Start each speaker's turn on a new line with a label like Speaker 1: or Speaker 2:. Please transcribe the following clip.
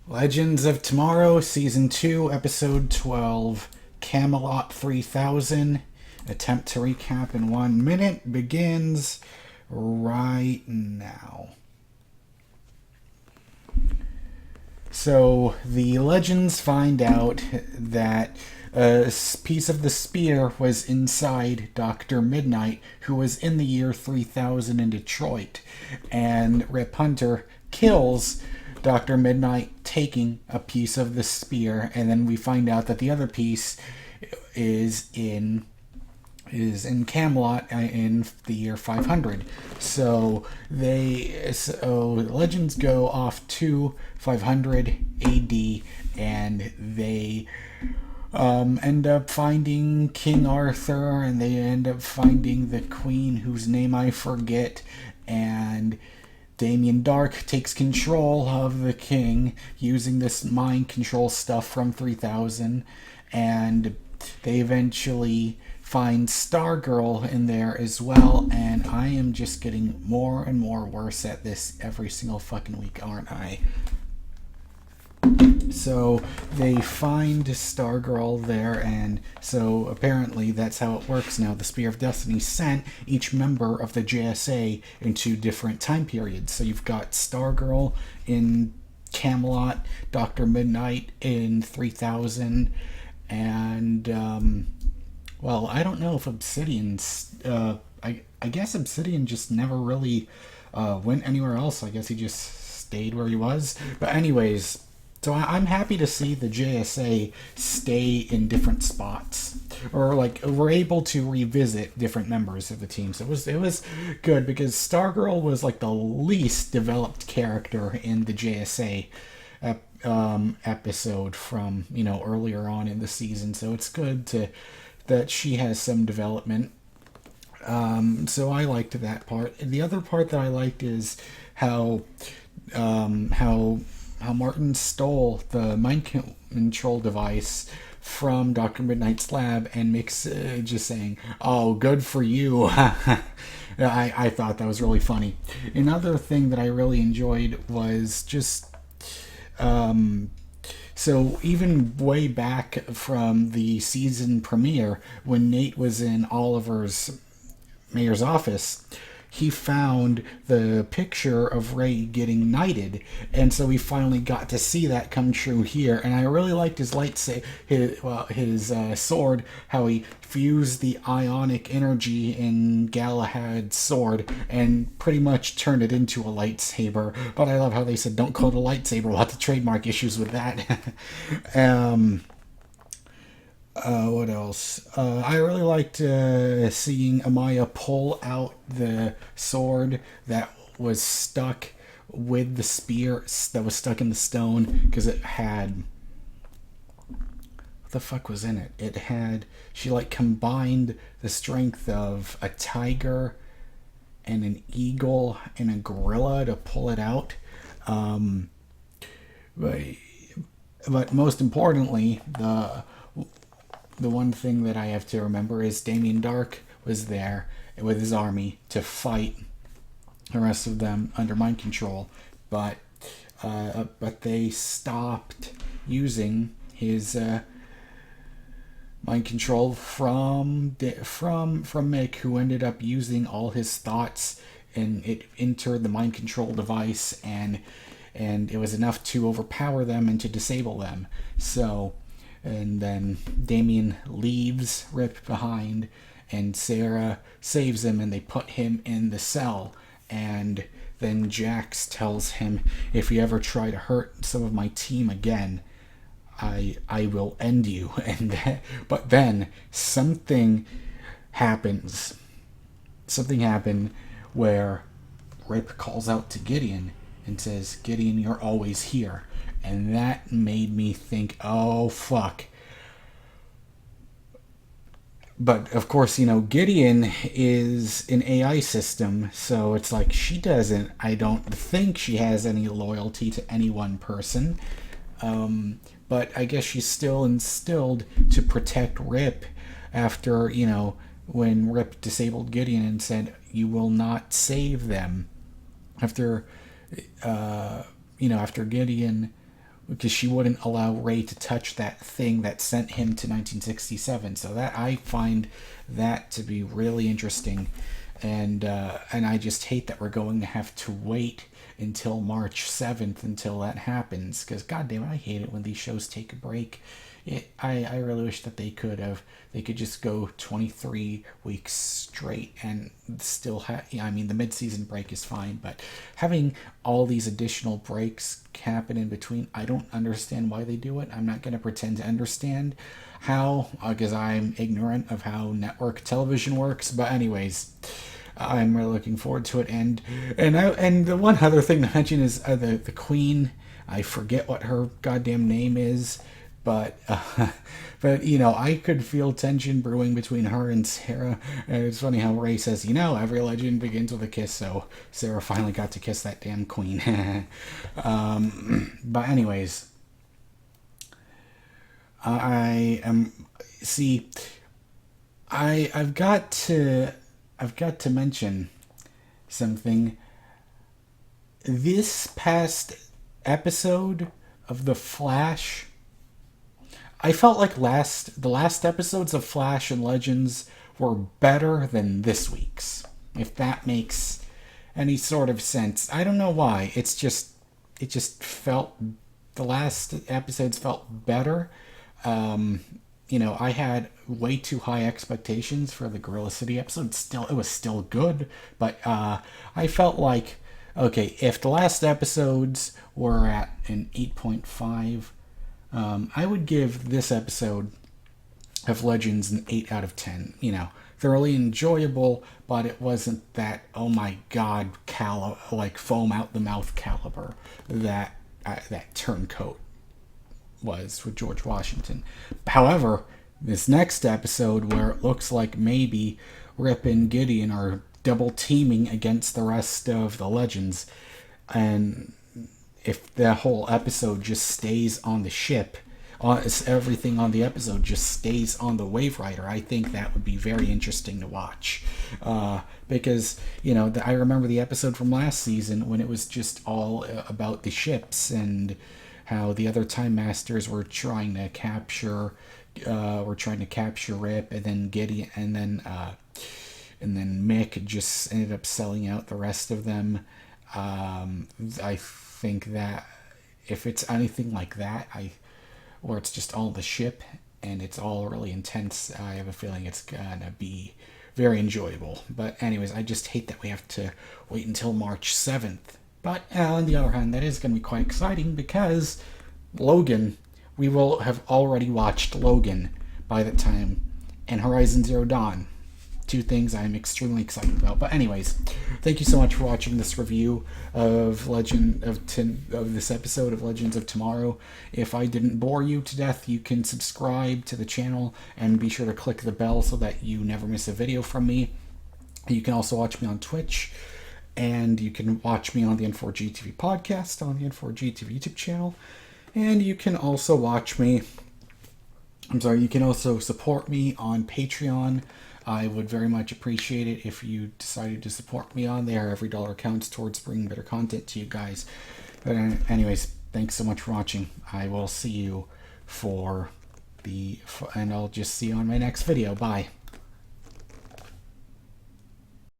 Speaker 1: Legends of Tomorrow, Season 2, Episode 12, Camelot 3000. Attempt to recap in 1 minute begins right now. So, the legends find out that a piece of the spear was inside Dr. Midnight, who was in the year 3000 in Detroit. And Rip Hunter kills Dr. Midnight, taking a piece of the spear, and then we find out that the other piece is in Camelot in the year 500. So legends go off to 500 AD, and they end up finding King Arthur, and they end up finding the queen whose name I forget, and Damien Dark takes control of the king using this mind control stuff from 3000, and they eventually find Stargirl in there as well, and I am just getting more and more worse at this every single fucking week, aren't I? So they find Stargirl there, and so apparently that's how it works now. The Spear of Destiny sent each member of the JSA into different time periods. So you've got Stargirl in Camelot, Dr. Midnight in 3000, and well, I don't know if Obsidian's I guess Obsidian just never really went anywhere else. I guess he just stayed where he was. But anyways, so I'm happy to see the JSA stay in different spots, or like we're able to revisit different members of the team. So it was good, because Stargirl was like the least developed character in the JSA episode from earlier on in the season. So it's good that she has some development. So I liked that part. And the other part that I liked is how Martin stole the mind control device from Dr. Midnight's lab and makes just saying, "Oh, good for you." I thought that was really funny. Another thing that I really enjoyed was just so even way back from the season premiere, when Nate was in Oliver's mayor's office, he found the picture of Ray getting knighted, and so we finally got to see that come true here. And I really liked his his sword, how he fused the ionic energy in Galahad's sword and pretty much turned it into a lightsaber. But I love how they said, "Don't call it a lightsaber, we'll have to trademark issues with that." What else? I really liked seeing Amaya pull out the sword that was stuck with the spear that was stuck in the stone, because it had... What the fuck was in it? It had... She like combined the strength of a tiger and an eagle and a gorilla to pull it out. But most importantly, the one thing that I have to remember is Damien Dark was there with his army to fight the rest of them under mind control, but they stopped using his mind control from Mick, who ended up using all his thoughts, and it entered the mind control device, and it was enough to overpower them and to disable them. So. And then Damien leaves Rip behind, and Sarah saves him, and they put him in the cell. And then Jax tells him, "If you ever try to hurt some of my team again, I will end you." But then something happens. Something happened where Rip calls out to Gideon and says, "Gideon, you're always here." And that made me think, oh, fuck. But, of course, Gideon is an AI system, so it's like I don't think she has any loyalty to any one person. But I guess she's still instilled to protect Rip after, when Rip disabled Gideon and said, "You will not save them." After Gideon because she wouldn't allow Ray to touch that thing that sent him to 1967. So that I find that to be really interesting, and I just hate that we're going to have to wait until March 7th until that happens. Because goddamn it, I hate it when these shows take a break. I really wish that they could just go 23 weeks straight and still have. I mean, the mid-season break is fine, but having all these additional breaks happen in between, I don't understand why they do it. I'm not going to pretend to understand how, because I'm ignorant of how network television works. But anyways, I'm really looking forward to it. And the one other thing to mention is the Queen. I forget what her goddamn name is. But I could feel tension brewing between her and Sarah. And it's funny how Ray says, every legend begins with a kiss. So Sarah finally got to kiss that damn queen. But anyways, I've got to mention something. This past episode of The Flash, I felt like the last episodes of Flash and Legends were better than this week's, if that makes any sort of sense. I don't know why. It just felt, the last episodes felt better. I had way too high expectations for the Gorilla City episode. It was still good, but I felt like, okay, if the last episodes were at an 8.5, I would give this episode of Legends an 8 out of 10. Thoroughly enjoyable, but it wasn't that, oh my god, foam out the mouth caliber that Turncoat was with George Washington. However, this next episode, where it looks like maybe Rip and Gideon are double teaming against the rest of the Legends, and if the whole episode just stays on the ship, everything on the episode just stays on the Wave Rider, I think that would be very interesting to watch. Because, I remember the episode from last season when it was just all about the ships and how the other Time Masters were trying to capture Rip, and then Gideon, and then Mick just ended up selling out the rest of them. I think that if it's anything like that, where it's just all the ship and it's all really intense, I have a feeling it's gonna be very enjoyable. But anyways, I just hate that we have to wait until March 7th. But on the other hand, that is going to be quite exciting, because Logan, we will have already watched Logan by the time, and Horizon Zero Dawn. Two things I'm extremely excited about. But anyways, thank you so much for watching this review of this episode of Legends of Tomorrow. If I didn't bore you to death, you can subscribe to the channel and be sure to click the bell so that you never miss a video from me. You can also watch me on Twitch, and you can watch me on the N4G TV podcast on the N4G TV YouTube channel, and you can also you can also support me on Patreon. I would very much appreciate it if you decided to support me on there. Every dollar counts towards bringing better content to you guys. But anyways, thanks so much for watching. I will see you and I'll just see you on my next video. Bye.